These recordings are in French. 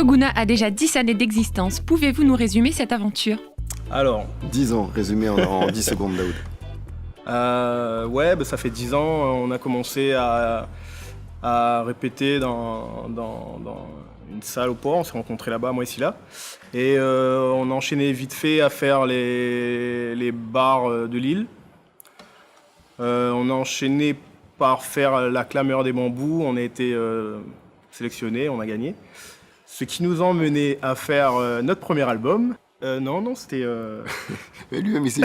Toguna a déjà 10 années d'existence. Pouvez-vous nous résumer cette aventure ? Alors, 10 ans, résumé en 10 secondes, Daoud. ça fait 10 ans, on a commencé à répéter dans une salle au port, on s'est rencontrés là-bas, moi et Silla. Et on a enchaîné vite fait à faire les bars de Lille. On a enchaîné par faire la clameur des bambous, on a été sélectionnés, on a gagné. Ce qui nous a emmené à faire notre premier album. Non, c'était... Mais lui-même, il s'est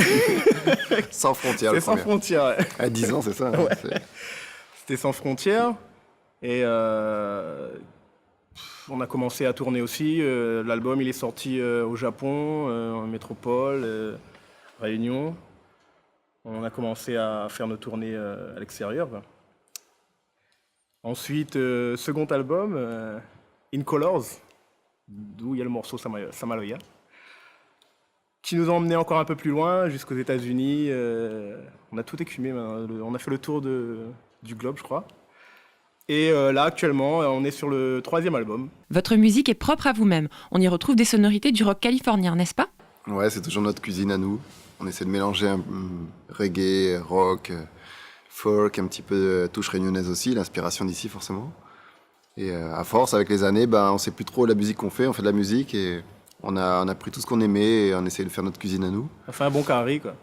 Sans frontières, le C'était Sans premier. frontières, ouais. À 10 ans, c'est ça. Ouais. C'était Sans frontières. Et on a commencé à tourner aussi. L'album, il est sorti au Japon, en métropole, Réunion. On a commencé à faire nos tournées à l'extérieur, quoi. Ensuite, second album, In Colors, d'où il y a le morceau Samaloya, qui nous a emmenés encore un peu plus loin, jusqu'aux États-Unis. On a tout écumé, on a fait le tour du globe, je crois. Et là, actuellement, on est sur le 3e album. Votre musique est propre à vous-même. On y retrouve des sonorités du rock californien, n'est-ce pas ? Ouais, c'est toujours notre cuisine à nous. On essaie de mélanger reggae, rock, folk, un petit peu de touche réunionnaise aussi, l'inspiration d'ici forcément. Et à force, avec les années, on sait plus trop la musique qu'on fait de la musique et on a pris tout ce qu'on aimait et on essaie de faire notre cuisine à nous. On fait un bon carré, quoi.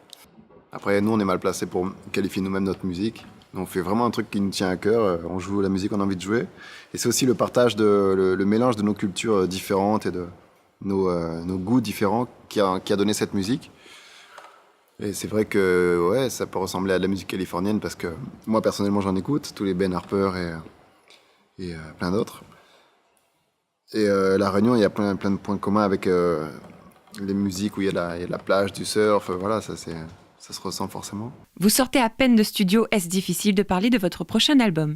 Après, nous, on est mal placés pour qualifier nous-mêmes notre musique. On fait vraiment un truc qui nous tient à cœur. On joue la musique qu'on a envie de jouer. Et c'est aussi le partage, le mélange de nos cultures différentes et de nos goûts différents qui a donné cette musique. Et c'est vrai que ouais, ça peut ressembler à de la musique californienne parce que moi, personnellement, j'en écoute. Tous les Ben Harper et plein d'autres. Et La Réunion, il y a plein de points communs avec les musiques où il y a la plage, du surf. Voilà, ça se ressent forcément. Vous sortez à peine de studio, est-ce difficile de parler de votre prochain album ?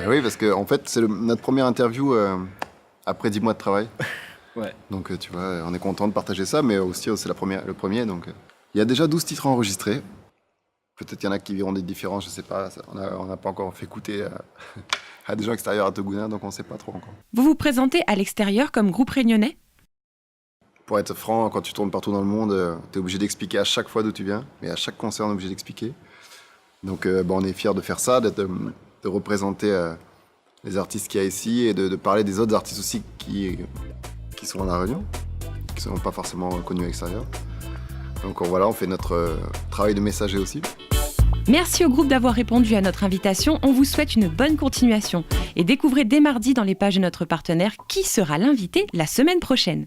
Oui, parce que en fait, c'est notre première interview après 10 mois de travail. Ouais. Donc tu vois, on est content de partager ça, mais aussi c'est le premier. Donc il y a déjà 12 titres enregistrés. Peut-être qu'il y en a qui verront des différences, je sais pas. On n'a pas encore fait écouter à des gens extérieurs à Toguna, donc on ne sait pas trop encore. Vous vous présentez à l'extérieur comme groupe réunionnais ? Pour être franc, quand tu tournes partout dans le monde, tu es obligé d'expliquer à chaque fois d'où tu viens. Et à chaque concert, on est obligé d'expliquer. Donc on est fiers de faire ça, de représenter les artistes qu'il y a ici et de parler des autres artistes aussi qui sont à La Réunion, qui ne sont pas forcément connus à l'extérieur. Donc voilà, on fait notre travail de messager aussi. Merci au groupe d'avoir répondu à notre invitation. On vous souhaite une bonne continuation. Et découvrez dès mardi dans les pages de notre partenaire qui sera l'invité la semaine prochaine.